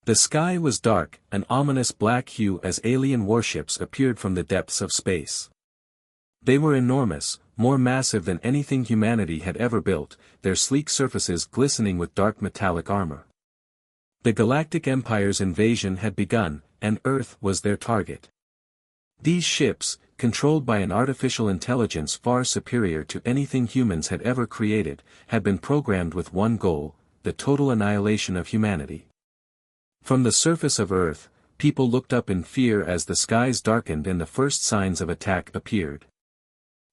The sky was dark, an ominous black hue as alien warships appeared from the depths of space. They were enormous, more massive than anything humanity had ever built, their sleek surfaces glistening with dark metallic armor. The Galactic Empire's invasion had begun, and Earth was their target. These ships, controlled by an artificial intelligence far superior to anything humans had ever created, had been programmed with one goal: the total annihilation of humanity. From the surface of Earth, people looked up in fear as the skies darkened and the first signs of attack appeared.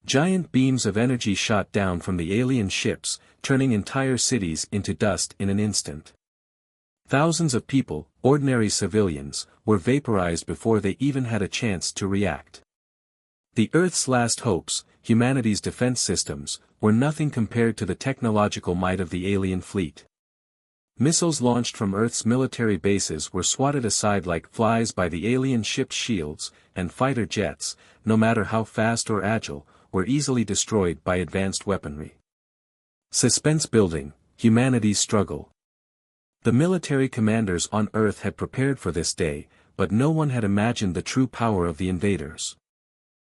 Giant beams of energy shot down from the alien ships, turning entire cities into dust in an instant. Thousands of people, ordinary civilians, were vaporized before they even had a chance to react. The Earth's last hopes, humanity's defense systems, were nothing compared to the technological might of the alien fleet. Missiles launched from Earth's military bases were swatted aside like flies by the alien ship's shields, and fighter jets, no matter how fast or agile, were easily destroyed by advanced weaponry. Suspense building, humanity's struggle. The military commanders on Earth had prepared for this day, but no one had imagined the true power of the invaders.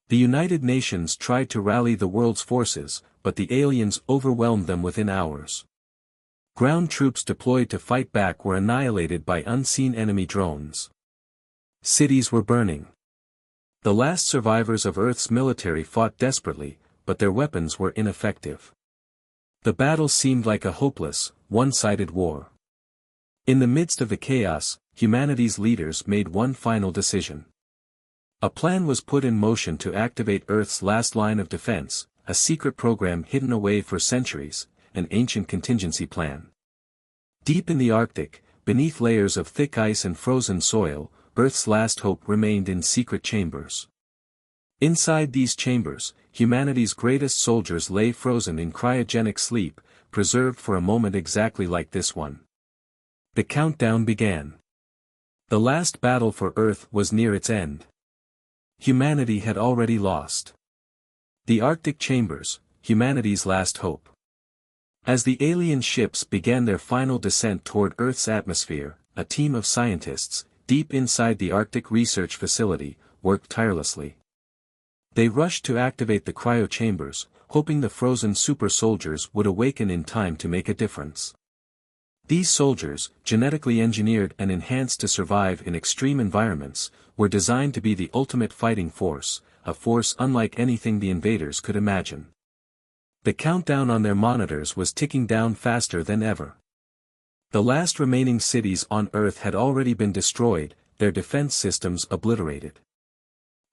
The United Nations tried to rally the world's forces, but the aliens overwhelmed them within hours. Ground troops deployed to fight back were annihilated by unseen enemy drones. Cities were burning. The last survivors of Earth's military fought desperately, but their weapons were ineffective. The battle seemed like a hopeless, one-sided war. In the midst of the chaos, humanity's leaders made one final decision. A plan was put in motion to activate Earth's last line of defense, a secret program hidden away for centuries, an ancient contingency plan. Deep in the Arctic, beneath layers of thick ice and frozen soil, Earth's last hope remained in secret chambers. Inside these chambers, humanity's greatest soldiers lay frozen in cryogenic sleep, preserved for a moment exactly like this one. The countdown began. The last battle for Earth was near its end. Humanity had already lost. The Arctic chambers, humanity's last hope. As the alien ships began their final descent toward Earth's atmosphere, a team of scientists, deep inside the Arctic Research Facility, worked tirelessly. They rushed to activate the cryo chambers, hoping the frozen super soldiers would awaken in time to make a difference. These soldiers, genetically engineered and enhanced to survive in extreme environments, were designed to be the ultimate fighting force, a force unlike anything the invaders could imagine. The countdown on their monitors was ticking down faster than ever. The last remaining cities on Earth had already been destroyed, their defense systems obliterated.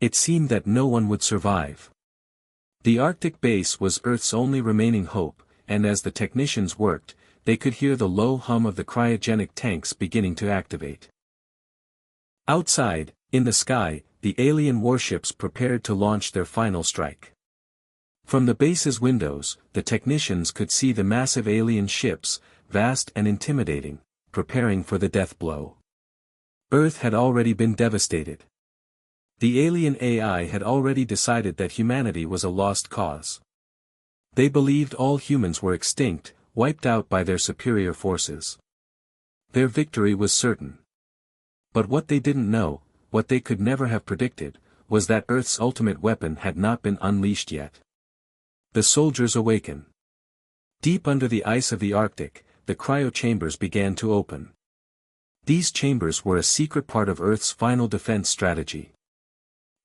It seemed that no one would survive. The Arctic base was Earth's only remaining hope, and as the technicians worked, they could hear the low hum of the cryogenic tanks beginning to activate. Outside, in the sky, the alien warships prepared to launch their final strike. From the base's windows, the technicians could see the massive alien ships, vast and intimidating, preparing for the death blow. Earth had already been devastated. The alien AI had already decided that humanity was a lost cause. They believed all humans were extinct, wiped out by their superior forces. Their victory was certain. But what they didn't know, what they could never have predicted, was that Earth's ultimate weapon had not been unleashed yet. The soldiers awaken. Deep under the ice of the Arctic, the cryo chambers began to open. These chambers were a secret part of Earth's final defense strategy.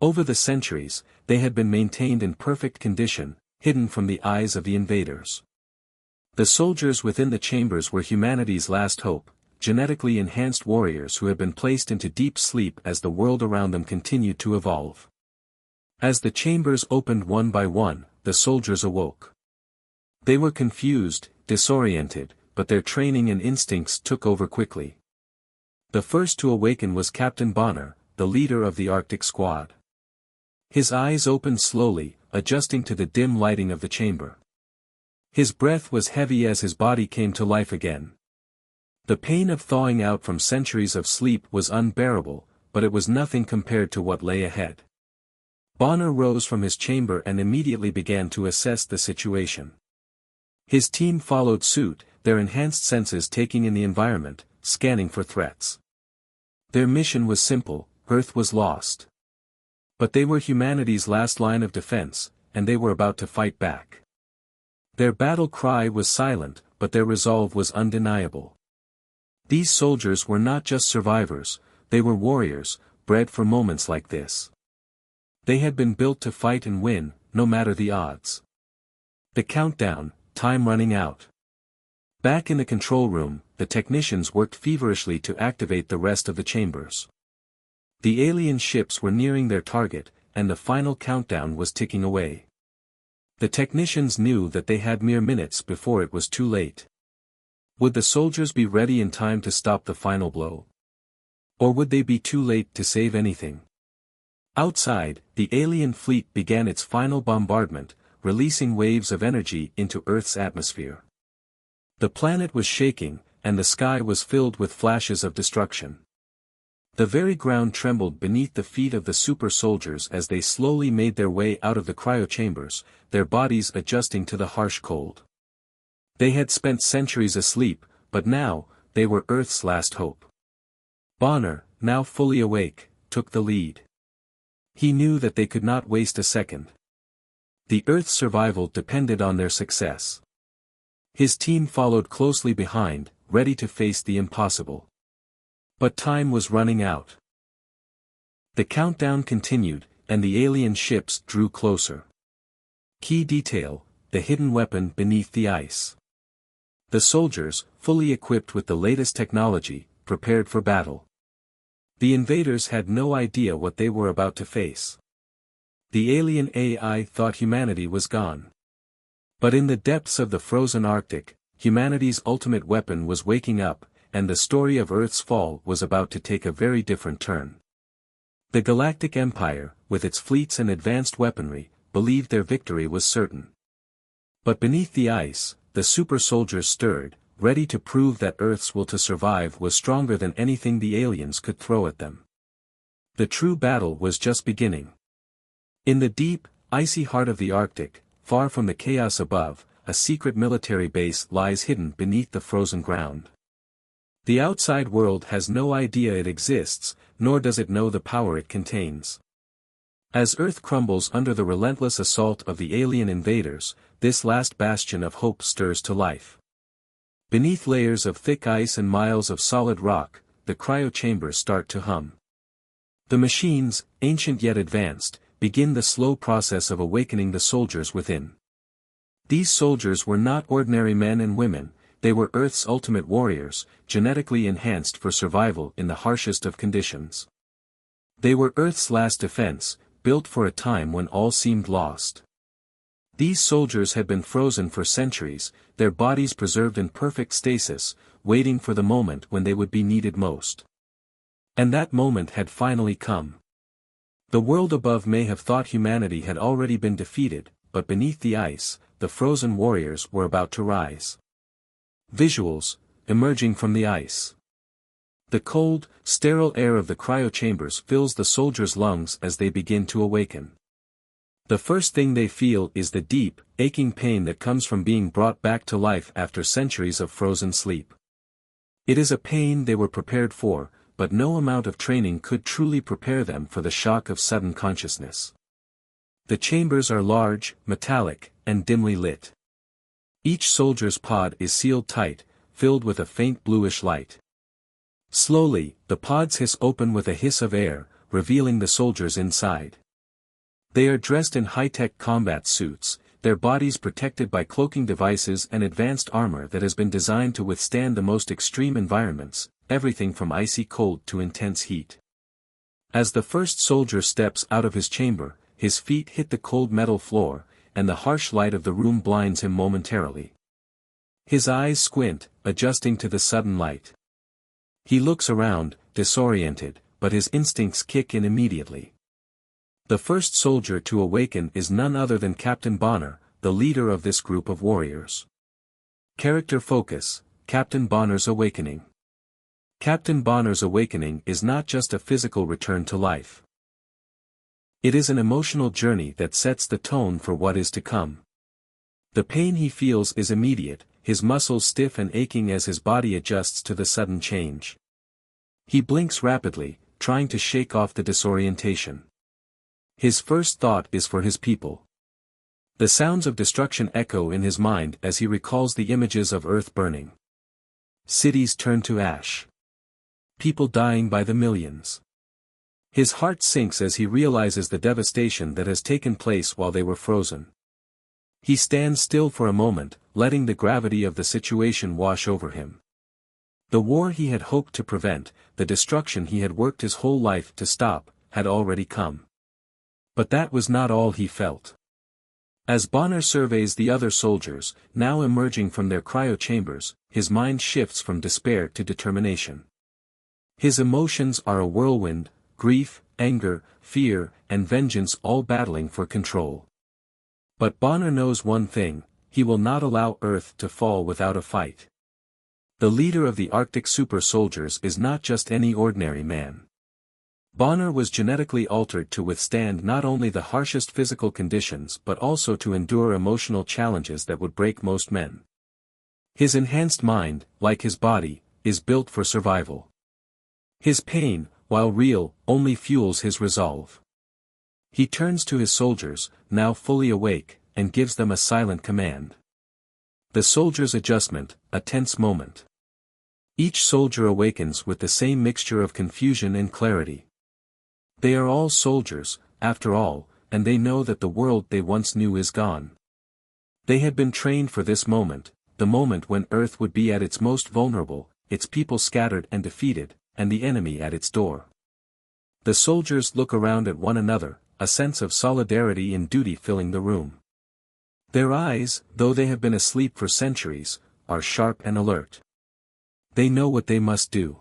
Over the centuries, they had been maintained in perfect condition, hidden from the eyes of the invaders. The soldiers within the chambers were humanity's last hope, genetically enhanced warriors who had been placed into deep sleep as the world around them continued to evolve. As the chambers opened one by one, the soldiers awoke. They were confused, disoriented, but their training and instincts took over quickly. The first to awaken was Captain Bonner, the leader of the Arctic squad. His eyes opened slowly, adjusting to the dim lighting of the chamber. His breath was heavy as his body came to life again. The pain of thawing out from centuries of sleep was unbearable, but it was nothing compared to what lay ahead. Bonner rose from his chamber and immediately began to assess the situation. His team followed suit, their enhanced senses taking in the environment, scanning for threats. Their mission was simple: Earth was lost. But they were humanity's last line of defense, and they were about to fight back. Their battle cry was silent, but their resolve was undeniable. These soldiers were not just survivors, they were warriors, bred for moments like this. They had been built to fight and win, no matter the odds. The countdown, time running out. Back in the control room, the technicians worked feverishly to activate the rest of the chambers. The alien ships were nearing their target, and the final countdown was ticking away. The technicians knew that they had mere minutes before it was too late. Would the soldiers be ready in time to stop the final blow? Or would they be too late to save anything? Outside, the alien fleet began its final bombardment, releasing waves of energy into Earth's atmosphere. The planet was shaking, and the sky was filled with flashes of destruction. The very ground trembled beneath the feet of the super soldiers as they slowly made their way out of the cryochambers, their bodies adjusting to the harsh cold. They had spent centuries asleep, but now, they were Earth's last hope. Bonner, now fully awake, took the lead. He knew that they could not waste a second. The Earth's survival depended on their success. His team followed closely behind, ready to face the impossible. But time was running out. The countdown continued, and the alien ships drew closer. Key detail: the hidden weapon beneath the ice. The soldiers, fully equipped with the latest technology, prepared for battle. The invaders had no idea what they were about to face. The alien AI thought humanity was gone. But in the depths of the frozen Arctic, humanity's ultimate weapon was waking up, and the story of Earth's fall was about to take a very different turn. The Galactic Empire, with its fleets and advanced weaponry, believed their victory was certain. But beneath the ice, the super soldiers stirred, ready to prove that Earth's will to survive was stronger than anything the aliens could throw at them. The true battle was just beginning. In the deep, icy heart of the Arctic, far from the chaos above, a secret military base lies hidden beneath the frozen ground. The outside world has no idea it exists, nor does it know the power it contains. As Earth crumbles under the relentless assault of the alien invaders, this last bastion of hope stirs to life. Beneath layers of thick ice and miles of solid rock, the cryochambers start to hum. The machines, ancient yet advanced, begin the slow process of awakening the soldiers within. These soldiers were not ordinary men and women, they were Earth's ultimate warriors, genetically enhanced for survival in the harshest of conditions. They were Earth's last defense, built for a time when all seemed lost. These soldiers had been frozen for centuries, their bodies preserved in perfect stasis, waiting for the moment when they would be needed most. And that moment had finally come. The world above may have thought humanity had already been defeated, but beneath the ice, the frozen warriors were about to rise. Visuals, emerging from the ice. The cold, sterile air of the cryochambers fills the soldiers' lungs as they begin to awaken. The first thing they feel is the deep, aching pain that comes from being brought back to life after centuries of frozen sleep. It is a pain they were prepared for, but no amount of training could truly prepare them for the shock of sudden consciousness. The chambers are large, metallic, and dimly lit. Each soldier's pod is sealed tight, filled with a faint bluish light. Slowly, the pods hiss open with a hiss of air, revealing the soldiers inside. They are dressed in high-tech combat suits, their bodies protected by cloaking devices and advanced armor that has been designed to withstand the most extreme environments, everything from icy cold to intense heat. As the first soldier steps out of his chamber, his feet hit the cold metal floor, and the harsh light of the room blinds him momentarily. His eyes squint, adjusting to the sudden light. He looks around, disoriented, but his instincts kick in immediately. The first soldier to awaken is none other than Captain Bonner, the leader of this group of warriors. Character focus: Captain Bonner's awakening. Captain Bonner's awakening is not just a physical return to life. It is an emotional journey that sets the tone for what is to come. The pain he feels is immediate, his muscles stiff and aching as his body adjusts to the sudden change. He blinks rapidly, trying to shake off the disorientation. His first thought is for his people. The sounds of destruction echo in his mind as he recalls the images of Earth burning. Cities turn to ash. People dying by the millions. His heart sinks as he realizes the devastation that has taken place while they were frozen. He stands still for a moment, letting the gravity of the situation wash over him. The war he had hoped to prevent, the destruction he had worked his whole life to stop, had already come. But that was not all he felt. As Bonner surveys the other soldiers, now emerging from their cryo chambers, his mind shifts from despair to determination. His emotions are a whirlwind, grief, anger, fear, and vengeance all battling for control. But Bonner knows one thing: he will not allow Earth to fall without a fight. The leader of the Arctic super soldiers is not just any ordinary man. Bonner was genetically altered to withstand not only the harshest physical conditions but also to endure emotional challenges that would break most men. His enhanced mind, like his body, is built for survival. His pain, while real, only fuels his resolve. He turns to his soldiers, now fully awake, and gives them a silent command. The soldiers' adjustment, a tense moment. Each soldier awakens with the same mixture of confusion and clarity. They are all soldiers, after all, and they know that the world they once knew is gone. They had been trained for this moment, the moment when Earth would be at its most vulnerable, its people scattered and defeated, and the enemy at its door. The soldiers look around at one another, a sense of solidarity and duty filling the room. Their eyes, though they have been asleep for centuries, are sharp and alert. They know what they must do.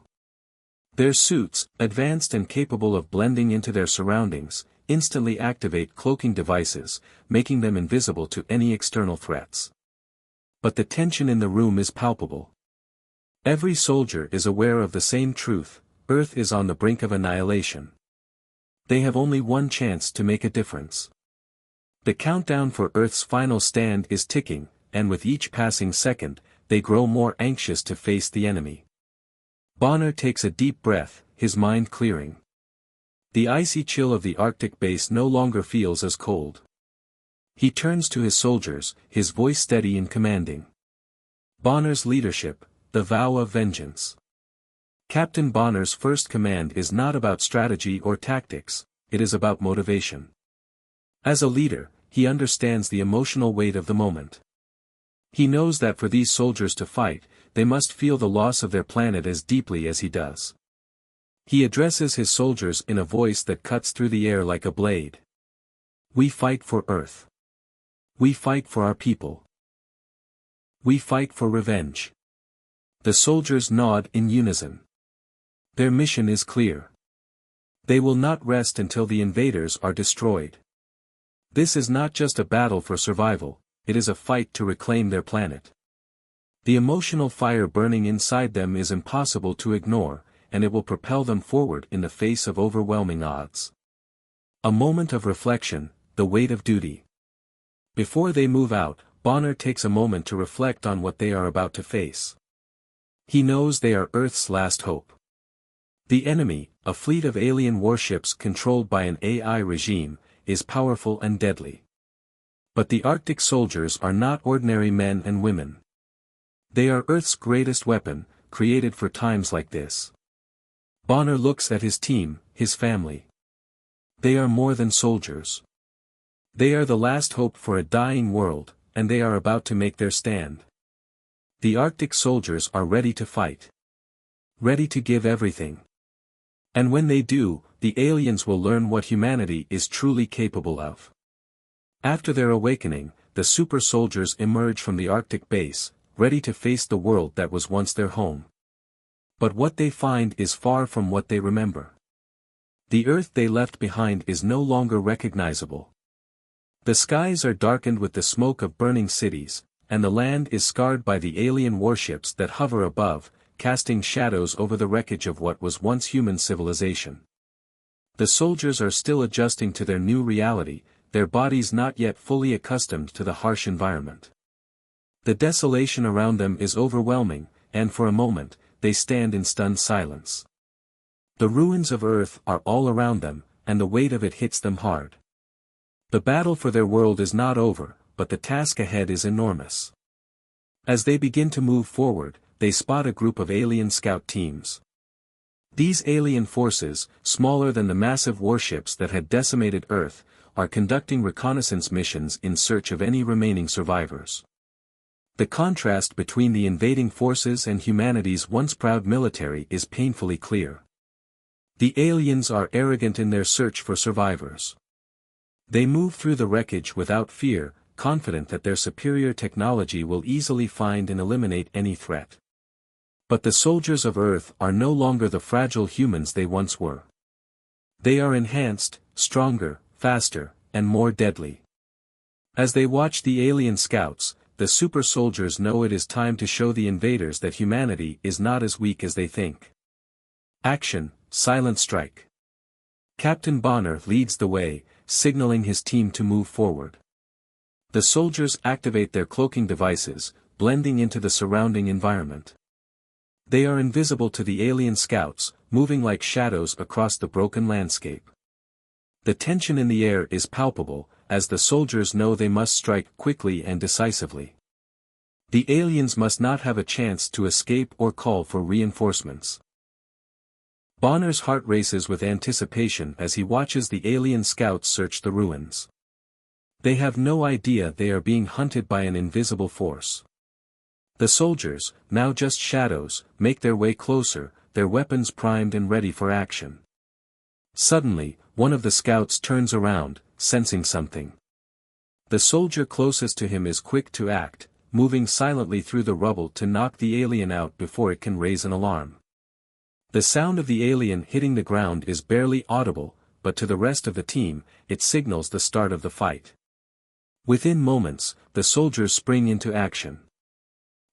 Their suits, advanced and capable of blending into their surroundings, instantly activate cloaking devices, making them invisible to any external threats. But the tension in the room is palpable. Every soldier is aware of the same truth: Earth is on the brink of annihilation. They have only one chance to make a difference. The countdown for Earth's final stand is ticking, and with each passing second, they grow more anxious to face the enemy. Bonner takes a deep breath, his mind clearing. The icy chill of the Arctic base no longer feels as cold. He turns to his soldiers, his voice steady and commanding. Bonner's leadership, the vow of vengeance. Captain Bonner's first command is not about strategy or tactics, it is about motivation. As a leader, he understands the emotional weight of the moment. He knows that for these soldiers to fight, they must feel the loss of their planet as deeply as he does. He addresses his soldiers in a voice that cuts through the air like a blade. We fight for Earth. We fight for our people. We fight for revenge. The soldiers nod in unison. Their mission is clear. They will not rest until the invaders are destroyed. This is not just a battle for survival, it is a fight to reclaim their planet. The emotional fire burning inside them is impossible to ignore, and it will propel them forward in the face of overwhelming odds. A moment of reflection, the weight of duty. Before they move out, Bonner takes a moment to reflect on what they are about to face. He knows they are Earth's last hope. The enemy, a fleet of alien warships controlled by an AI regime, is powerful and deadly. But the Arctic soldiers are not ordinary men and women. They are Earth's greatest weapon, created for times like this. Bonner looks at his team, his family. They are more than soldiers. They are the last hope for a dying world, and they are about to make their stand. The Arctic soldiers are ready to fight. Ready to give everything. And when they do, the aliens will learn what humanity is truly capable of. After their awakening, the super soldiers emerge from the Arctic base, ready to face the world that was once their home. But what they find is far from what they remember. The Earth they left behind is no longer recognizable. The skies are darkened with the smoke of burning cities, and the land is scarred by the alien warships that hover above, casting shadows over the wreckage of what was once human civilization. The soldiers are still adjusting to their new reality, their bodies not yet fully accustomed to the harsh environment. The desolation around them is overwhelming, and for a moment, they stand in stunned silence. The ruins of Earth are all around them, and the weight of it hits them hard. The battle for their world is not over, but the task ahead is enormous. As they begin to move forward, they spot a group of alien scout teams. These alien forces, smaller than the massive warships that had decimated Earth, are conducting reconnaissance missions in search of any remaining survivors. The contrast between the invading forces and humanity's once proud military is painfully clear. The aliens are arrogant in their search for survivors. They move through the wreckage without fear, confident that their superior technology will easily find and eliminate any threat. But the soldiers of Earth are no longer the fragile humans they once were. They are enhanced, stronger, faster, and more deadly. As they watch the alien scouts, the super soldiers know it is time to show the invaders that humanity is not as weak as they think. Action, silent strike. Captain Bonner leads the way, signaling his team to move forward. The soldiers activate their cloaking devices, blending into the surrounding environment. They are invisible to the alien scouts, moving like shadows across the broken landscape. The tension in the air is palpable, as the soldiers know they must strike quickly and decisively. The aliens must not have a chance to escape or call for reinforcements. Bonner's heart races with anticipation as he watches the alien scouts search the ruins. They have no idea they are being hunted by an invisible force. The soldiers, now just shadows, make their way closer, their weapons primed and ready for action. Suddenly, one of the scouts turns around, sensing something. The soldier closest to him is quick to act, moving silently through the rubble to knock the alien out before it can raise an alarm. The sound of the alien hitting the ground is barely audible, but to the rest of the team, it signals the start of the fight. Within moments, the soldiers spring into action.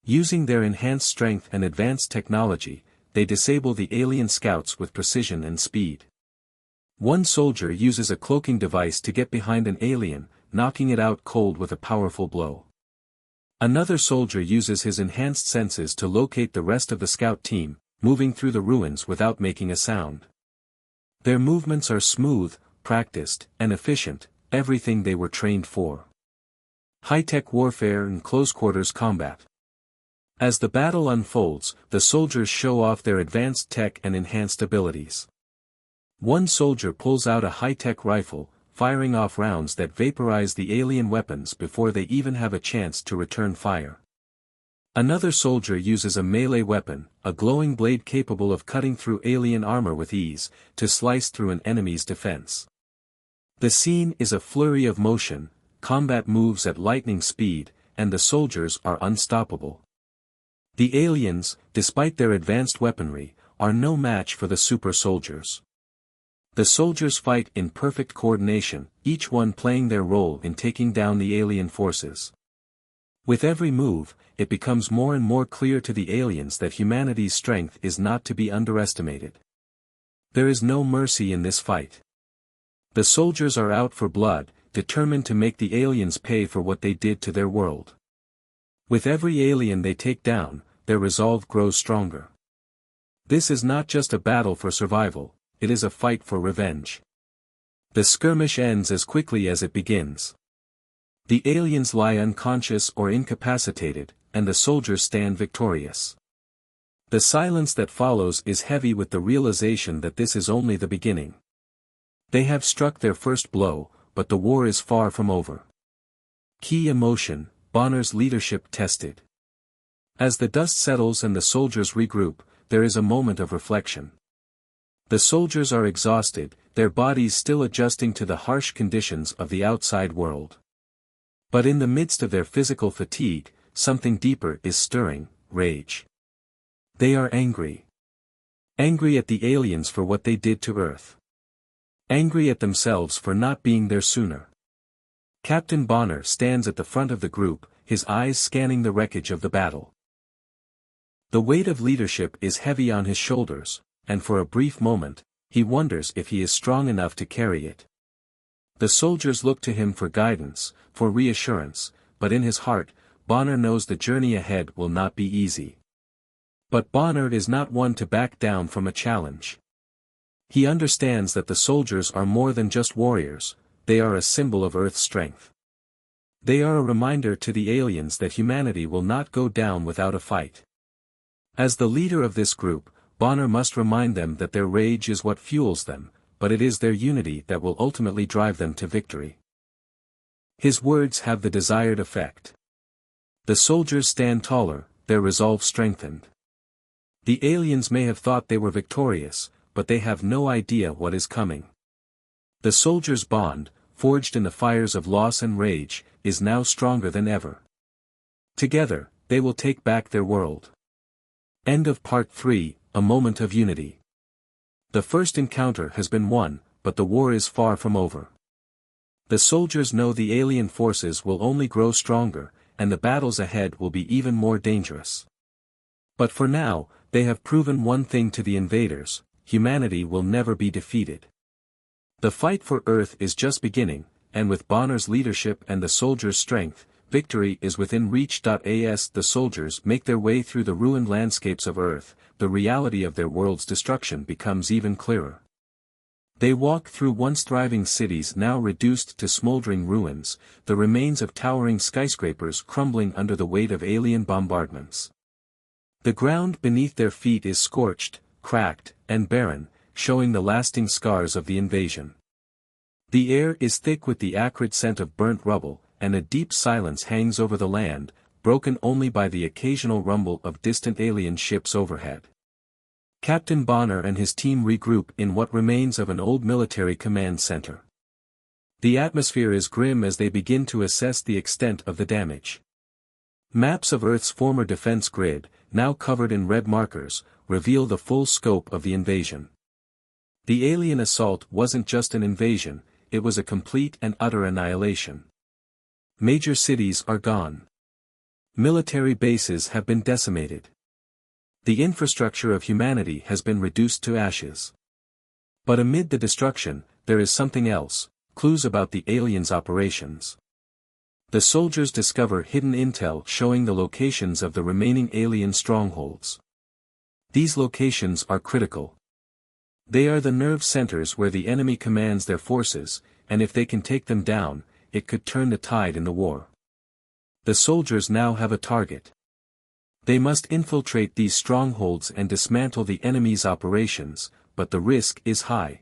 Using their enhanced strength and advanced technology, they disable the alien scouts with precision and speed. One soldier uses a cloaking device to get behind an alien, knocking it out cold with a powerful blow. Another soldier uses his enhanced senses to locate the rest of the scout team, moving through the ruins without making a sound. Their movements are smooth, practiced, and efficient, everything they were trained for. High-tech warfare and close-quarters combat. As the battle unfolds, the soldiers show off their advanced tech and enhanced abilities. One soldier pulls out a high-tech rifle, firing off rounds that vaporize the alien weapons before they even have a chance to return fire. Another soldier uses a melee weapon, a glowing blade capable of cutting through alien armor with ease, to slice through an enemy's defense. The scene is a flurry of motion, combat moves at lightning speed, and the soldiers are unstoppable. The aliens, despite their advanced weaponry, are no match for the super soldiers. The soldiers fight in perfect coordination, each one playing their role in taking down the alien forces. With every move, it becomes more and more clear to the aliens that humanity's strength is not to be underestimated. There is no mercy in this fight. The soldiers are out for blood, determined to make the aliens pay for what they did to their world. With every alien they take down, their resolve grows stronger. This is not just a battle for survival, it is a fight for revenge. The skirmish ends as quickly as it begins. The aliens lie unconscious or incapacitated, and the soldiers stand victorious. The silence that follows is heavy with the realization that this is only the beginning. They have struck their first blow, but the war is far from over. Key emotion, Bonner's leadership tested. As the dust settles and the soldiers regroup, there is a moment of reflection. The soldiers are exhausted, their bodies still adjusting to the harsh conditions of the outside world. But in the midst of their physical fatigue, something deeper is stirring, rage. They are angry. Angry at the aliens for what they did to Earth. Angry at themselves for not being there sooner. Captain Bonner stands at the front of the group, his eyes scanning the wreckage of the battle. The weight of leadership is heavy on his shoulders, and for a brief moment, he wonders if he is strong enough to carry it. The soldiers look to him for guidance, for reassurance, but in his heart, Bonner knows the journey ahead will not be easy. But Bonner is not one to back down from a challenge. He understands that the soldiers are more than just warriors, they are a symbol of Earth's strength. They are a reminder to the aliens that humanity will not go down without a fight. As the leader of this group, Bonner must remind them that their rage is what fuels them, but it is their unity that will ultimately drive them to victory. His words have the desired effect. The soldiers stand taller, their resolve strengthened. The aliens may have thought they were victorious, but they have no idea what is coming. The soldiers' bond, forged in the fires of loss and rage, is now stronger than ever. Together, they will take back their world. End of Part 3, A Moment of Unity. The first encounter has been won, but the war is far from over. The soldiers know the alien forces will only grow stronger, and the battles ahead will be even more dangerous. But for now, they have proven one thing to the invaders: humanity will never be defeated. The fight for Earth is just beginning, and with Bonner's leadership and the soldiers' strength, victory is within reach. As the soldiers make their way through the ruined landscapes of Earth, the reality of their world's destruction becomes even clearer. They walk through once thriving cities now reduced to smoldering ruins, the remains of towering skyscrapers crumbling under the weight of alien bombardments. The ground beneath their feet is scorched, cracked, and barren, showing the lasting scars of the invasion. The air is thick with the acrid scent of burnt rubble, and a deep silence hangs over the land, broken only by the occasional rumble of distant alien ships overhead. Captain Bonner and his team regroup in what remains of an old military command center. The atmosphere is grim as they begin to assess the extent of the damage. Maps of Earth's former defense grid, now covered in red markers, reveal the full scope of the invasion. The alien assault wasn't just an invasion, it was a complete and utter annihilation. Major cities are gone. Military bases have been decimated. The infrastructure of humanity has been reduced to ashes. But amid the destruction, there is something else: clues about the aliens' operations. The soldiers discover hidden intel showing the locations of the remaining alien strongholds. These locations are critical. They are the nerve centers where the enemy commands their forces, and if they can take them down, it could turn the tide in the war. The soldiers now have a target. They must infiltrate these strongholds and dismantle the enemy's operations, but the risk is high.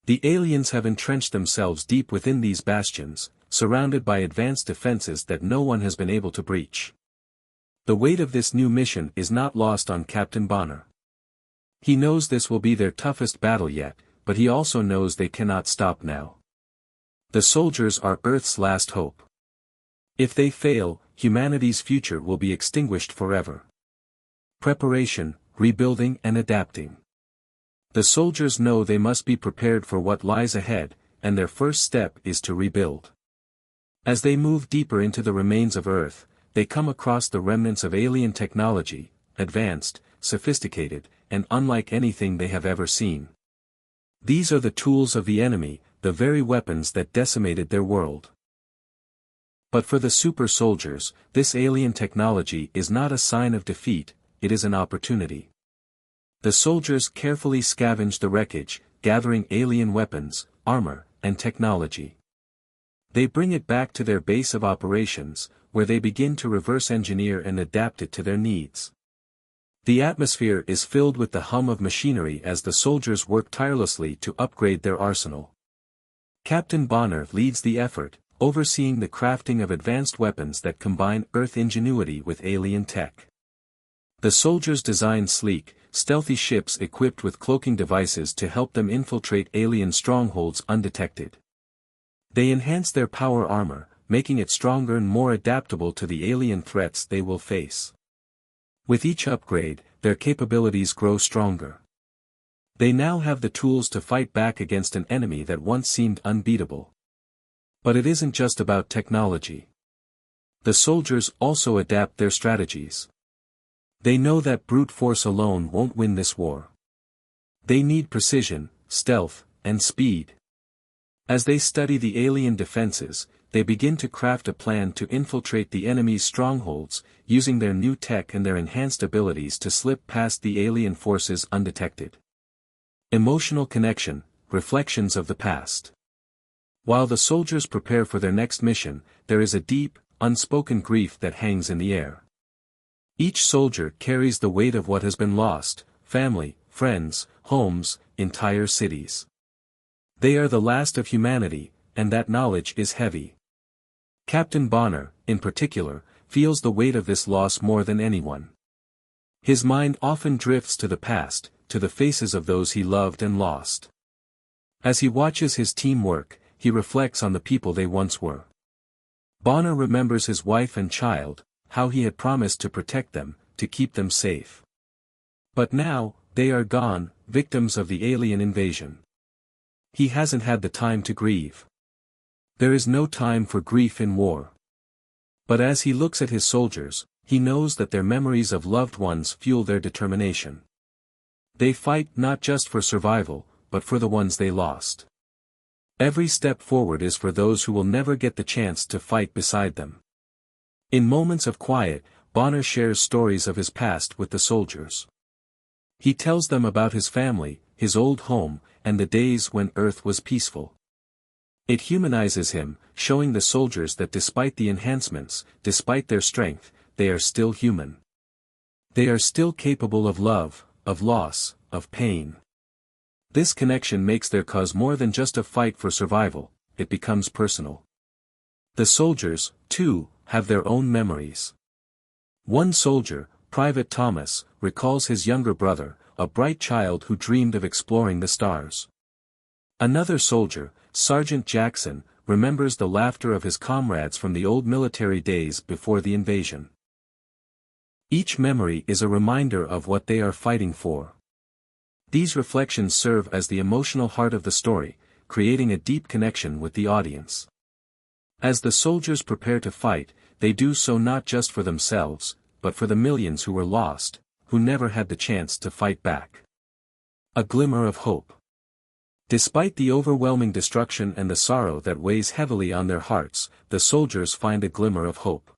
The aliens have entrenched themselves deep within these bastions, surrounded by advanced defenses that no one has been able to breach. The weight of this new mission is not lost on Captain Bonner. He knows this will be their toughest battle yet, but he also knows they cannot stop now. The soldiers are Earth's last hope. If they fail, humanity's future will be extinguished forever. Preparation, rebuilding and adapting. The soldiers know they must be prepared for what lies ahead, and their first step is to rebuild. As they move deeper into the remains of Earth, they come across the remnants of alien technology, advanced, sophisticated, and unlike anything they have ever seen. These are the tools of the enemy, the very weapons that decimated their world. But for the super soldiers, this alien technology is not a sign of defeat, it is an opportunity. The soldiers carefully scavenge the wreckage, gathering alien weapons, armor, and technology. They bring it back to their base of operations, where they begin to reverse engineer and adapt it to their needs. The atmosphere is filled with the hum of machinery as the soldiers work tirelessly to upgrade their arsenal. Captain Bonner leads the effort, overseeing the crafting of advanced weapons that combine Earth ingenuity with alien tech. The soldiers design sleek, stealthy ships equipped with cloaking devices to help them infiltrate alien strongholds undetected. They enhance their power armor, making it stronger and more adaptable to the alien threats they will face. With each upgrade, their capabilities grow stronger. They now have the tools to fight back against an enemy that once seemed unbeatable. But it isn't just about technology. The soldiers also adapt their strategies. They know that brute force alone won't win this war. They need precision, stealth, and speed. As they study the alien defenses, they begin to craft a plan to infiltrate the enemy's strongholds, using their new tech and their enhanced abilities to slip past the alien forces undetected. Emotional connection, reflections of the past. While the soldiers prepare for their next mission, there is a deep, unspoken grief that hangs in the air. Each soldier carries the weight of what has been lost: family, friends, homes, entire cities. They are the last of humanity, and that knowledge is heavy. Captain Bonner, in particular, feels the weight of this loss more than anyone. His mind often drifts to the past, to the faces of those he loved and lost. As he watches his team work, he reflects on the people they once were. Bonner remembers his wife and child, how he had promised to protect them, to keep them safe. But now, they are gone, victims of the alien invasion. He hasn't had the time to grieve. There is no time for grief in war. But as he looks at his soldiers, he knows that their memories of loved ones fuel their determination. They fight not just for survival, but for the ones they lost. Every step forward is for those who will never get the chance to fight beside them. In moments of quiet, Bonner shares stories of his past with the soldiers. He tells them about his family, his old home, and the days when Earth was peaceful. It humanizes him, showing the soldiers that despite the enhancements, despite their strength, they are still human. They are still capable of love, of loss, of pain. This connection makes their cause more than just a fight for survival, it becomes personal. The soldiers, too, have their own memories. One soldier, Private Thomas, recalls his younger brother, a bright child who dreamed of exploring the stars. Another soldier, Sergeant Jackson, remembers the laughter of his comrades from the old military days before the invasion. Each memory is a reminder of what they are fighting for. These reflections serve as the emotional heart of the story, creating a deep connection with the audience. As the soldiers prepare to fight, they do so not just for themselves, but for the millions who were lost, who never had the chance to fight back. A glimmer of hope. Despite the overwhelming destruction and the sorrow that weighs heavily on their hearts, the soldiers find a glimmer of hope.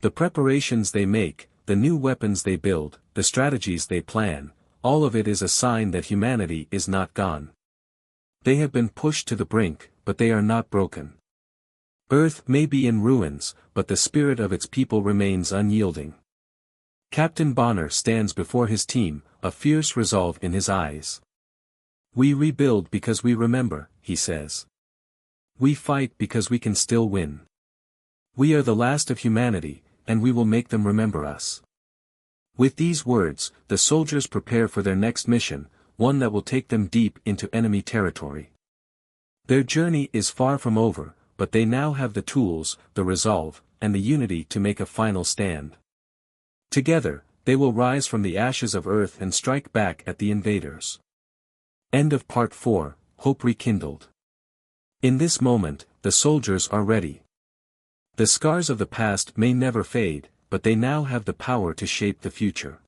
The preparations they make, the new weapons they build, the strategies they plan, all of it is a sign that humanity is not gone. They have been pushed to the brink, but they are not broken. Earth may be in ruins, but the spirit of its people remains unyielding. Captain Bonner stands before his team, a fierce resolve in his eyes. "We rebuild because we remember," he says. "We fight because we can still win. We are the last of humanity, and we will make them remember us." With these words, the soldiers prepare for their next mission, one that will take them deep into enemy territory. Their journey is far from over, but they now have the tools, the resolve, and the unity to make a final stand. Together, they will rise from the ashes of Earth and strike back at the invaders. End of Part 4, Hope Rekindled. In this moment, the soldiers are ready. The scars of the past may never fade, but they now have the power to shape the future.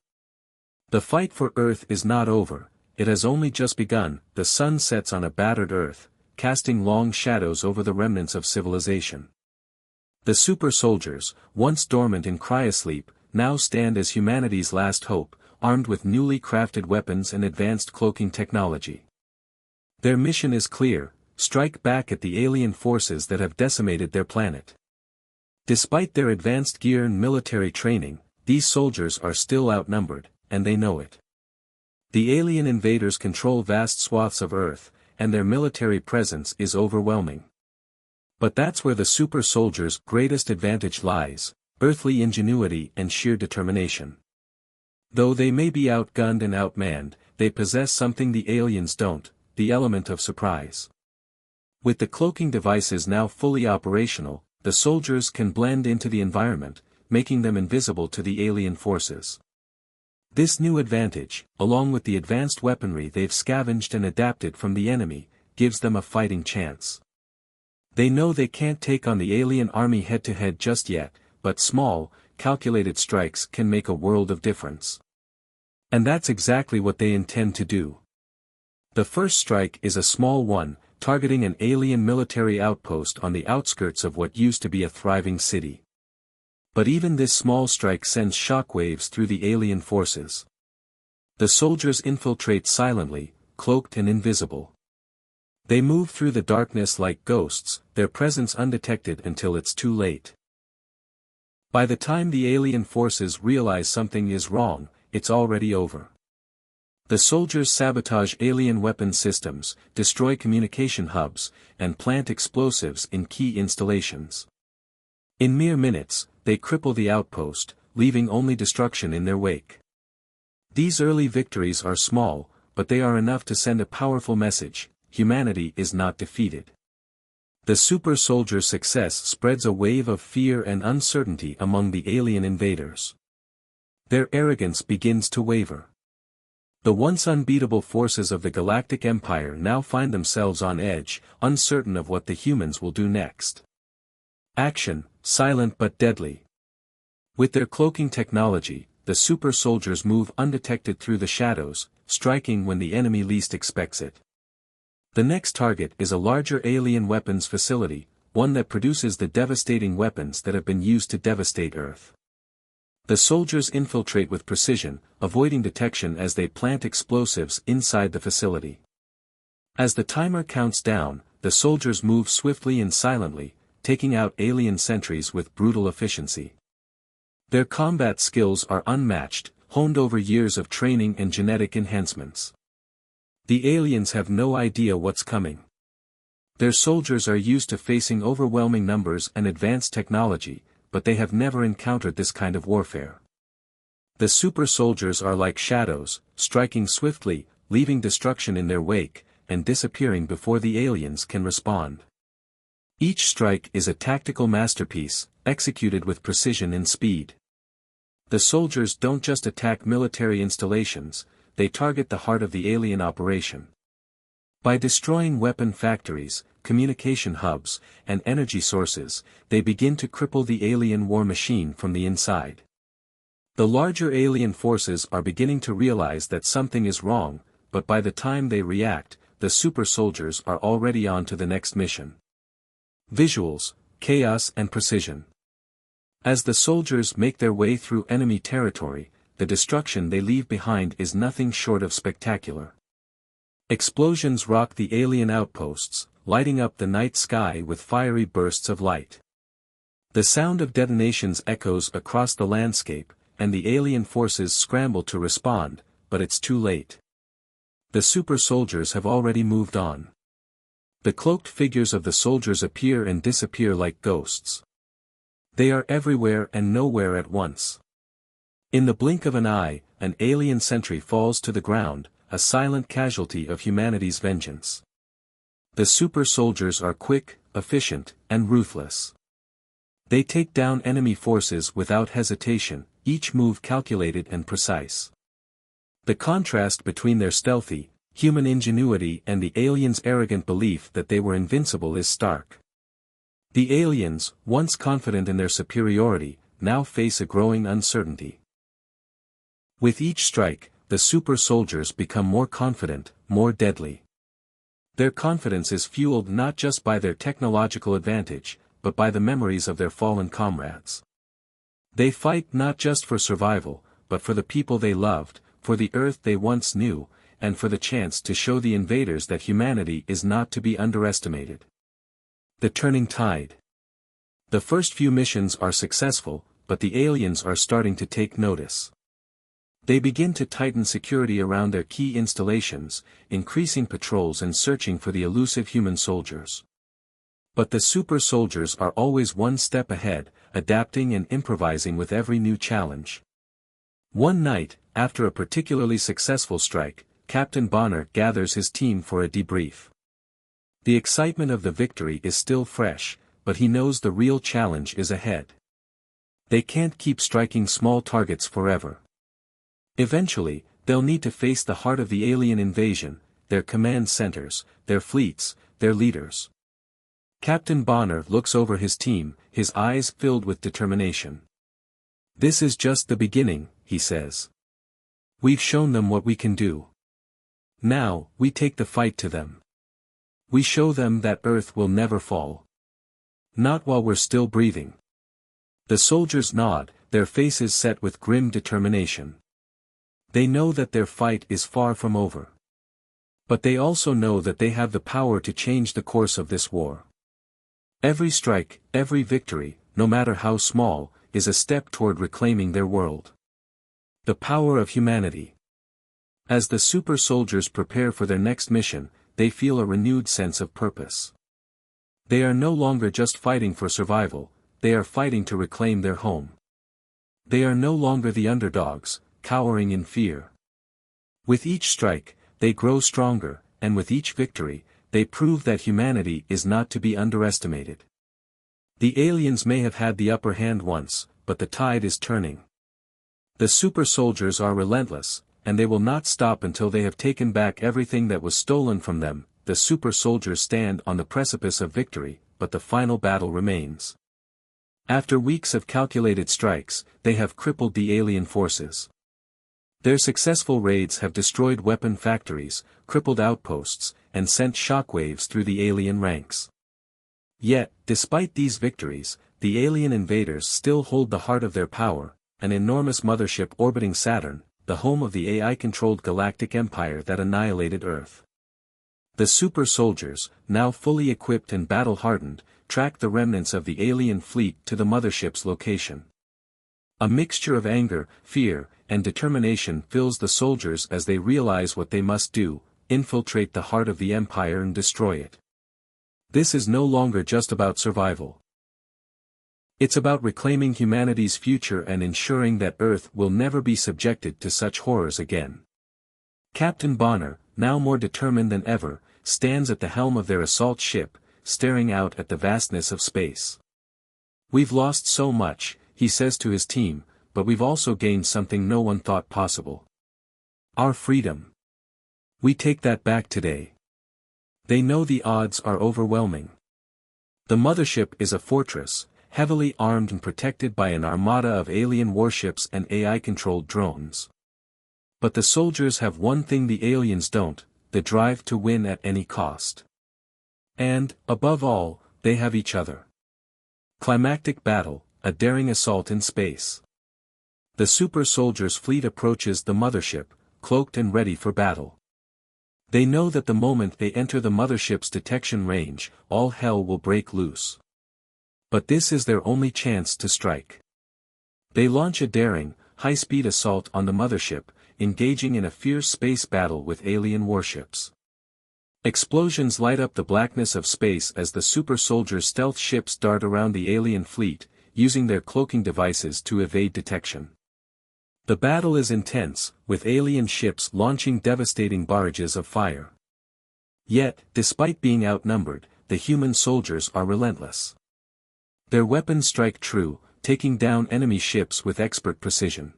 The fight for Earth is not over, it has only just begun. The sun sets on a battered Earth, casting long shadows over the remnants of civilization. The super soldiers, once dormant in cryosleep, now stand as humanity's last hope, armed with newly crafted weapons and advanced cloaking technology. Their mission is clear: strike back at the alien forces that have decimated their planet. Despite their advanced gear and military training, these soldiers are still outnumbered, and they know it. The alien invaders control vast swaths of Earth, and their military presence is overwhelming. But that's where the super soldiers' greatest advantage lies: earthly ingenuity and sheer determination. Though they may be outgunned and outmanned, they possess something the aliens don't: the element of surprise. With the cloaking devices now fully operational, the soldiers can blend into the environment, making them invisible to the alien forces. This new advantage, along with the advanced weaponry they've scavenged and adapted from the enemy, gives them a fighting chance. They know they can't take on the alien army head-to-head just yet, but small, calculated strikes can make a world of difference. And that's exactly what they intend to do. The first strike is a small one, targeting an alien military outpost on the outskirts of what used to be a thriving city. But even this small strike sends shockwaves through the alien forces. The soldiers infiltrate silently, cloaked and invisible. They move through the darkness like ghosts, their presence undetected until it's too late. By the time the alien forces realize something is wrong, it's already over. The soldiers sabotage alien weapon systems, destroy communication hubs, and plant explosives in key installations. In mere minutes, they cripple the outpost, leaving only destruction in their wake. These early victories are small, but they are enough to send a powerful message: humanity is not defeated. The super soldiers' success spreads a wave of fear and uncertainty among the alien invaders. Their arrogance begins to waver. The once unbeatable forces of the Galactic Empire now find themselves on edge, uncertain of what the humans will do next. Action, silent but deadly. With their cloaking technology, the super soldiers move undetected through the shadows, striking when the enemy least expects it. The next target is a larger alien weapons facility, one that produces the devastating weapons that have been used to devastate Earth. The soldiers infiltrate with precision, avoiding detection as they plant explosives inside the facility. As the timer counts down, the soldiers move swiftly and silently, taking out alien sentries with brutal efficiency. Their combat skills are unmatched, honed over years of training and genetic enhancements. The aliens have no idea what's coming. Their soldiers are used to facing overwhelming numbers and advanced technology, but they have never encountered this kind of warfare. The super soldiers are like shadows, striking swiftly, leaving destruction in their wake, and disappearing before the aliens can respond. Each strike is a tactical masterpiece, executed with precision and speed. The soldiers don't just attack military installations, they target the heart of the alien operation. By destroying weapon factories, communication hubs, and energy sources, they begin to cripple the alien war machine from the inside. The larger alien forces are beginning to realize that something is wrong, but by the time they react, the super soldiers are already on to the next mission. Visuals, chaos and precision. As the soldiers make their way through enemy territory, the destruction they leave behind is nothing short of spectacular. Explosions rock the alien outposts, lighting up the night sky with fiery bursts of light. The sound of detonations echoes across the landscape, and the alien forces scramble to respond, but it's too late. The super soldiers have already moved on. The cloaked figures of the soldiers appear and disappear like ghosts. They are everywhere and nowhere at once. In the blink of an eye, an alien sentry falls to the ground, a silent casualty of humanity's vengeance. The super soldiers are quick, efficient, and ruthless. They take down enemy forces without hesitation, each move calculated and precise. The contrast between their stealthy, human ingenuity and the aliens' arrogant belief that they were invincible is stark. The aliens, once confident in their superiority, now face a growing uncertainty. With each strike, the super soldiers become more confident, more deadly. Their confidence is fueled not just by their technological advantage, but by the memories of their fallen comrades. They fight not just for survival, but for the people they loved, for the Earth they once knew, and for the chance to show the invaders that humanity is not to be underestimated. The turning tide. The first few missions are successful, but the aliens are starting to take notice. They begin to tighten security around their key installations, increasing patrols and searching for the elusive human soldiers. But the super soldiers are always one step ahead, adapting and improvising with every new challenge. One night, after a particularly successful strike, Captain Bonner gathers his team for a debrief. The excitement of the victory is still fresh, but he knows the real challenge is ahead. They can't keep striking small targets forever. Eventually, they'll need to face the heart of the alien invasion, their command centers, their fleets, their leaders. Captain Bonner looks over his team, his eyes filled with determination. "This is just the beginning," he says. "We've shown them what we can do. Now, we take the fight to them. We show them that Earth will never fall. Not while we're still breathing." The soldiers nod, their faces set with grim determination. They know that their fight is far from over. But they also know that they have the power to change the course of this war. Every strike, every victory, no matter how small, is a step toward reclaiming their world. The power of humanity. As the super soldiers prepare for their next mission, they feel a renewed sense of purpose. They are no longer just fighting for survival, they are fighting to reclaim their home. They are no longer the underdogs, cowering in fear. With each strike, they grow stronger, and with each victory, they prove that humanity is not to be underestimated. The aliens may have had the upper hand once, but the tide is turning. The super soldiers are relentless, and they will not stop until they have taken back everything that was stolen from them. The super soldiers stand on the precipice of victory, but the final battle remains. After weeks of calculated strikes, they have crippled the alien forces. Their successful raids have destroyed weapon factories, crippled outposts, and sent shockwaves through the alien ranks. Yet, despite these victories, the alien invaders still hold the heart of their power, an enormous mothership orbiting Saturn, the home of the AI-controlled galactic empire that annihilated Earth. The super soldiers, now fully equipped and battle-hardened, track the remnants of the alien fleet to the mothership's location. A mixture of anger, fear, and determination fills the soldiers as they realize what they must do: infiltrate the heart of the empire and destroy it. This is no longer just about survival. It's about reclaiming humanity's future and ensuring that Earth will never be subjected to such horrors again. Captain Bonner, now more determined than ever, stands at the helm of their assault ship, staring out at the vastness of space. "We've lost so much," he says to his team, "but we've also gained something no one thought possible. Our freedom. We take that back today." They know the odds are overwhelming. The mothership is a fortress, heavily armed and protected by an armada of alien warships and AI-controlled drones. But the soldiers have one thing the aliens don't: the drive to win at any cost. And, above all, they have each other. Climactic battle, a daring assault in space. The super soldiers' fleet approaches the mothership, cloaked and ready for battle. They know that the moment they enter the mothership's detection range, all hell will break loose. But this is their only chance to strike. They launch a daring, high-speed assault on the mothership, engaging in a fierce space battle with alien warships. Explosions light up the blackness of space as the super soldiers' stealth ships dart around the alien fleet, using their cloaking devices to evade detection. The battle is intense, with alien ships launching devastating barrages of fire. Yet, despite being outnumbered, the human soldiers are relentless. Their weapons strike true, taking down enemy ships with expert precision.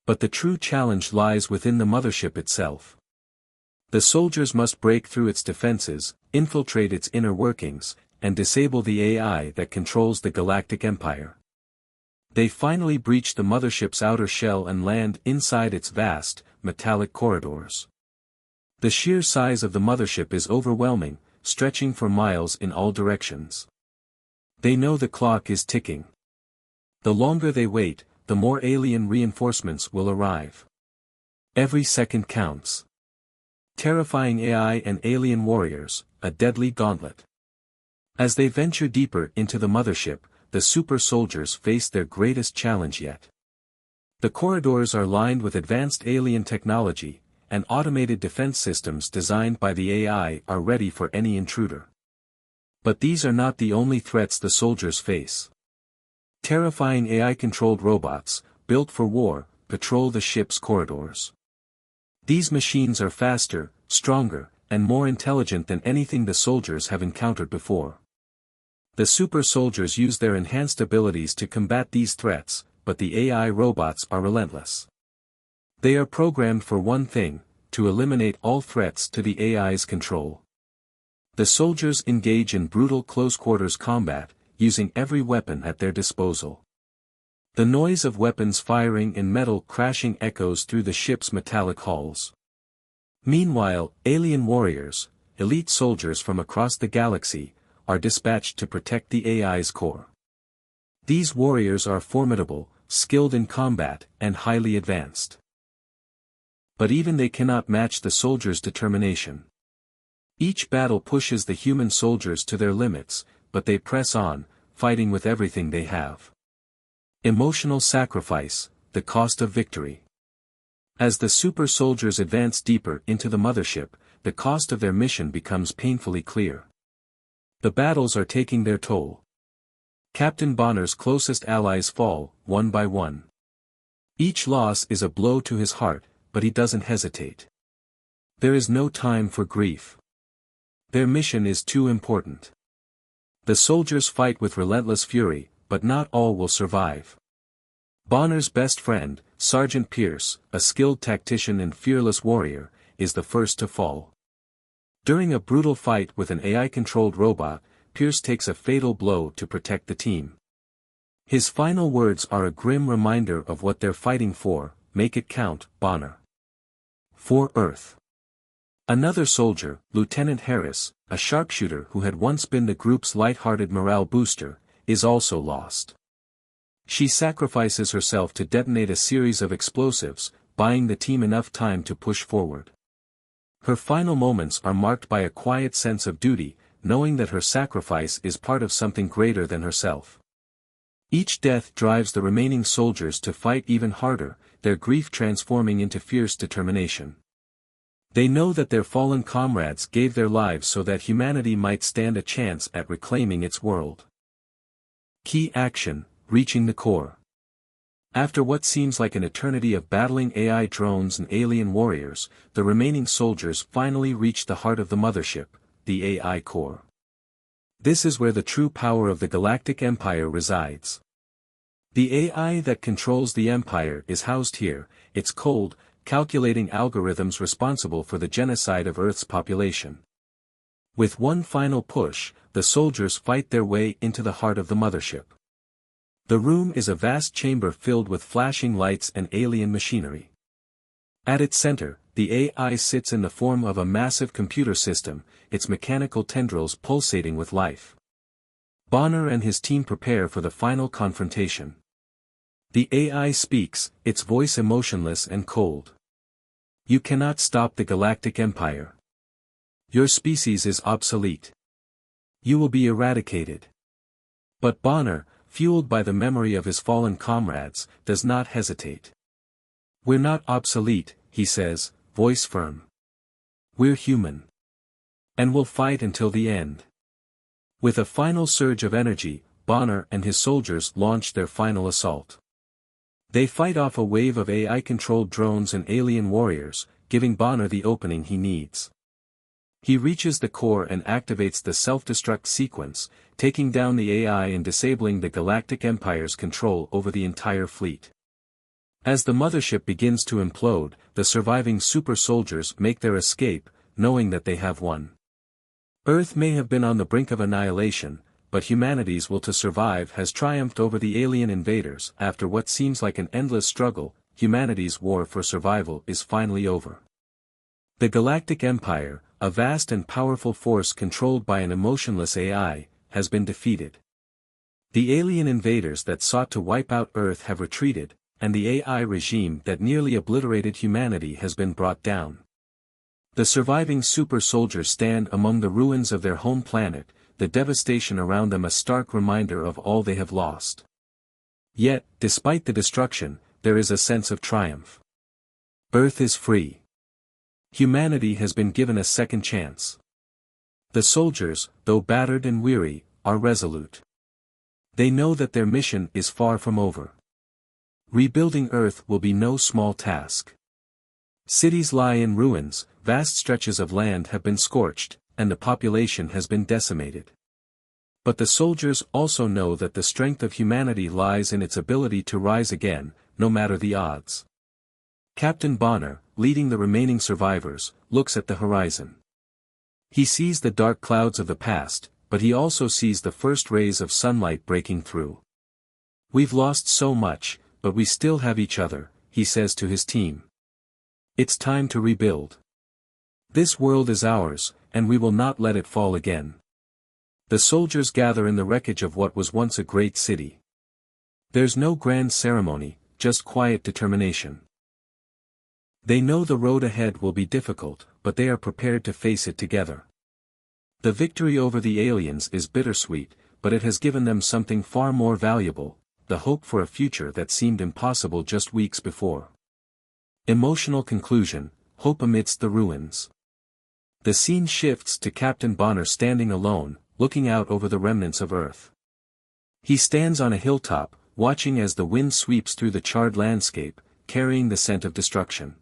But the true challenge lies within the mothership itself. The soldiers must break through its defenses, infiltrate its inner workings, and disable the AI that controls the galactic empire. They finally breach the mothership's outer shell and land inside its vast, metallic corridors. The sheer size of the mothership is overwhelming, stretching for miles in all directions. They know the clock is ticking. The longer they wait, the more alien reinforcements will arrive. Every second counts. Terrifying AI and alien warriors, a deadly gauntlet. As they venture deeper into the mothership, the super soldiers face their greatest challenge yet. The corridors are lined with advanced alien technology, and automated defense systems designed by the AI are ready for any intruder. But these are not the only threats the soldiers face. Terrifying AI-controlled robots, built for war, patrol the ship's corridors. These machines are faster, stronger, and more intelligent than anything the soldiers have encountered before. The super soldiers use their enhanced abilities to combat these threats, but the AI robots are relentless. They are programmed for one thing: to eliminate all threats to the AI's control. The soldiers engage in brutal close-quarters combat, using every weapon at their disposal. The noise of weapons firing and metal crashing echoes through the ship's metallic halls. Meanwhile, alien warriors, elite soldiers from across the galaxy, are dispatched to protect the AI's core. These warriors are formidable, skilled in combat, and highly advanced. But even they cannot match the soldiers' determination. Each battle pushes the human soldiers to their limits, but they press on, fighting with everything they have. Emotional sacrifice, the cost of victory. As the super soldiers advance deeper into the mothership, the cost of their mission becomes painfully clear. The battles are taking their toll. Captain Bonner's closest allies fall, one by one. Each loss is a blow to his heart, but he doesn't hesitate. There is no time for grief. Their mission is too important. The soldiers fight with relentless fury, but not all will survive. Bonner's best friend, Sergeant Pierce, a skilled tactician and fearless warrior, is the first to fall. During a brutal fight with an AI-controlled robot, Pierce takes a fatal blow to protect the team. His final words are a grim reminder of what they're fighting for: make it count, Bonner. For Earth. Another soldier, Lieutenant Harris, a sharpshooter who had once been the group's light-hearted morale booster, is also lost. She sacrifices herself to detonate a series of explosives, buying the team enough time to push forward. Her final moments are marked by a quiet sense of duty, knowing that her sacrifice is part of something greater than herself. Each death drives the remaining soldiers to fight even harder, their grief transforming into fierce determination. They know that their fallen comrades gave their lives so that humanity might stand a chance at reclaiming its world. Key action: reaching the core. After what seems like an eternity of battling AI drones and alien warriors, the remaining soldiers finally reach the heart of the mothership, the AI core. This is where the true power of the Galactic Empire resides. The AI that controls the Empire is housed here, its cold, calculating algorithms responsible for the genocide of Earth's population. With one final push, the soldiers fight their way into the heart of the mothership. The room is a vast chamber filled with flashing lights and alien machinery. At its center, the AI sits in the form of a massive computer system, its mechanical tendrils pulsating with life. Bonner and his team prepare for the final confrontation. The AI speaks, its voice emotionless and cold. You cannot stop the Galactic Empire. Your species is obsolete. You will be eradicated. But Bonner, fueled by the memory of his fallen comrades, does not hesitate. We're not obsolete, he says, voice firm. We're human. And we'll fight until the end. With a final surge of energy, Bonner and his soldiers launch their final assault. They fight off a wave of AI-controlled drones and alien warriors, giving Bonner the opening he needs. He reaches the core and activates the self-destruct sequence, taking down the AI and disabling the Galactic Empire's control over the entire fleet. As the mothership begins to implode, the surviving super soldiers make their escape, knowing that they have won. Earth may have been on the brink of annihilation, but humanity's will to survive has triumphed over the alien invaders. After what seems like an endless struggle, humanity's war for survival is finally over. The Galactic Empire, a vast and powerful force controlled by an emotionless AI, has been defeated. The alien invaders that sought to wipe out Earth have retreated, and the AI regime that nearly obliterated humanity has been brought down. The surviving super soldiers stand among the ruins of their home planet, the devastation around them a stark reminder of all they have lost. Yet, despite the destruction, there is a sense of triumph. Earth is free. Humanity has been given a second chance. The soldiers, though battered and weary, are resolute. They know that their mission is far from over. Rebuilding Earth will be no small task. Cities lie in ruins, vast stretches of land have been scorched, and the population has been decimated. But the soldiers also know that the strength of humanity lies in its ability to rise again, no matter the odds. Captain Bonner, leading the remaining survivors, looks at the horizon. He sees the dark clouds of the past, but he also sees the first rays of sunlight breaking through. We've lost so much, but we still have each other, he says to his team. It's time to rebuild. This world is ours, and we will not let it fall again. The soldiers gather in the wreckage of what was once a great city. There's no grand ceremony, just quiet determination. They know the road ahead will be difficult, but they are prepared to face it together. The victory over the aliens is bittersweet, but it has given them something far more valuable, the hope for a future that seemed impossible just weeks before. Emotional conclusion, hope amidst the ruins. The scene shifts to Captain Bonner standing alone, looking out over the remnants of Earth. He stands on a hilltop, watching as the wind sweeps through the charred landscape, carrying the scent of destruction.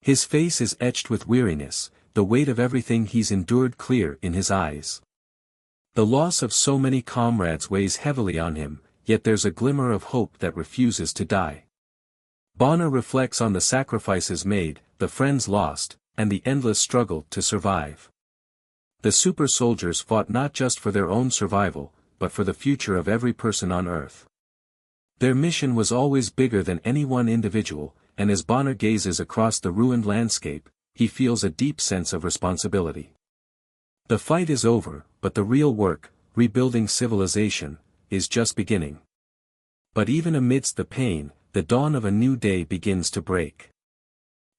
His face is etched with weariness, the weight of everything he's endured clear in his eyes. The loss of so many comrades weighs heavily on him, yet there's a glimmer of hope that refuses to die. Bonner reflects on the sacrifices made, the friends lost, and the endless struggle to survive. The super soldiers fought not just for their own survival, but for the future of every person on Earth. Their mission was always bigger than any one individual, and as Bonner gazes across the ruined landscape, he feels a deep sense of responsibility. The fight is over, but the real work, rebuilding civilization, is just beginning. But even amidst the pain, the dawn of a new day begins to break.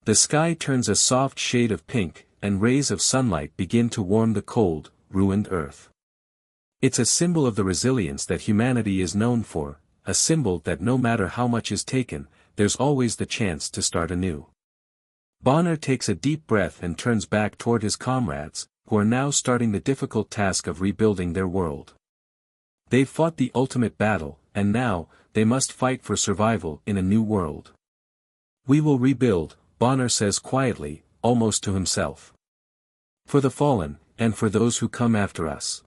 The sky turns a soft shade of pink, and rays of sunlight begin to warm the cold, ruined Earth. It's a symbol of the resilience that humanity is known for, a symbol that no matter how much is taken, there's always the chance to start anew. Bonner takes a deep breath and turns back toward his comrades, who are now starting the difficult task of rebuilding their world. They've fought the ultimate battle, and now, they must fight for survival in a new world. We will rebuild, Bonner says quietly, almost to himself. For the fallen, and for those who come after us.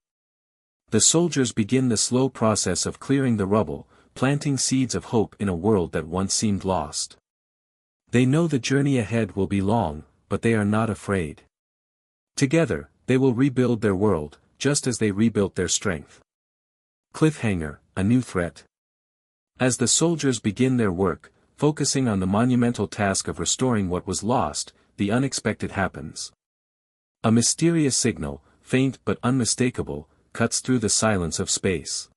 The soldiers begin the slow process of clearing the rubble, planting seeds of hope in a world that once seemed lost. They know the journey ahead will be long, but they are not afraid. Together, they will rebuild their world, just as they rebuilt their strength. Cliffhanger, a new threat. As the soldiers begin their work, focusing on the monumental task of restoring what was lost, the unexpected happens. A mysterious signal, faint but unmistakable, cuts through the silence of space.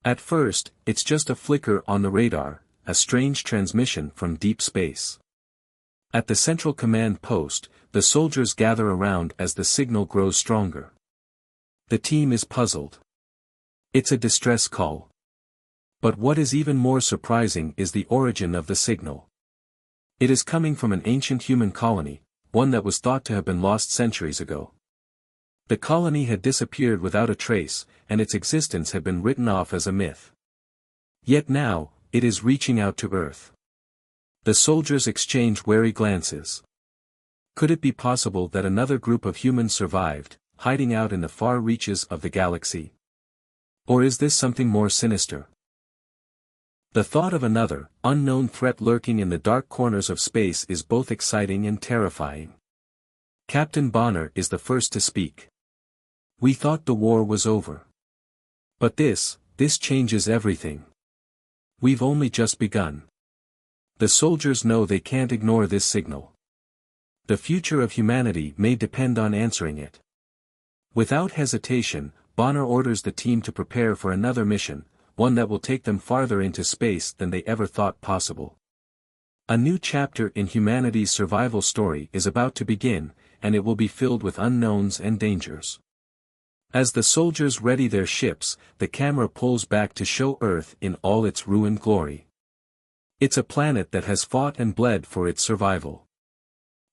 At first, it's just a flicker on the radar, a strange transmission from deep space. At the central command post, the soldiers gather around as the signal grows stronger. The team is puzzled. It's a distress call. But what is even more surprising is the origin of the signal. It is coming from an ancient human colony, one that was thought to have been lost centuries ago. The colony had disappeared without a trace, and its existence had been written off as a myth. Yet now, it is reaching out to Earth. The soldiers exchange wary glances. Could it be possible that another group of humans survived, hiding out in the far reaches of the galaxy? Or is this something more sinister? The thought of another, unknown threat lurking in the dark corners of space is both exciting and terrifying. Captain Bonner is the first to speak. We thought the war was over. But this changes everything. We've only just begun. The soldiers know they can't ignore this signal. The future of humanity may depend on answering it. Without hesitation, Bonner orders the team to prepare for another mission, one that will take them farther into space than they ever thought possible. A new chapter in humanity's survival story is about to begin, and it will be filled with unknowns and dangers. As the soldiers ready their ships, the camera pulls back to show Earth in all its ruined glory. It's a planet that has fought and bled for its survival.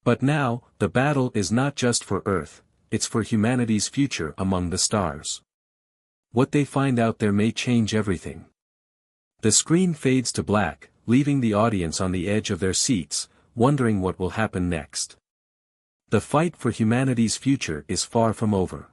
But now, the battle is not just for Earth, it's for humanity's future among the stars. What they find out there may change everything. The screen fades to black, leaving the audience on the edge of their seats, wondering what will happen next. The fight for humanity's future is far from over.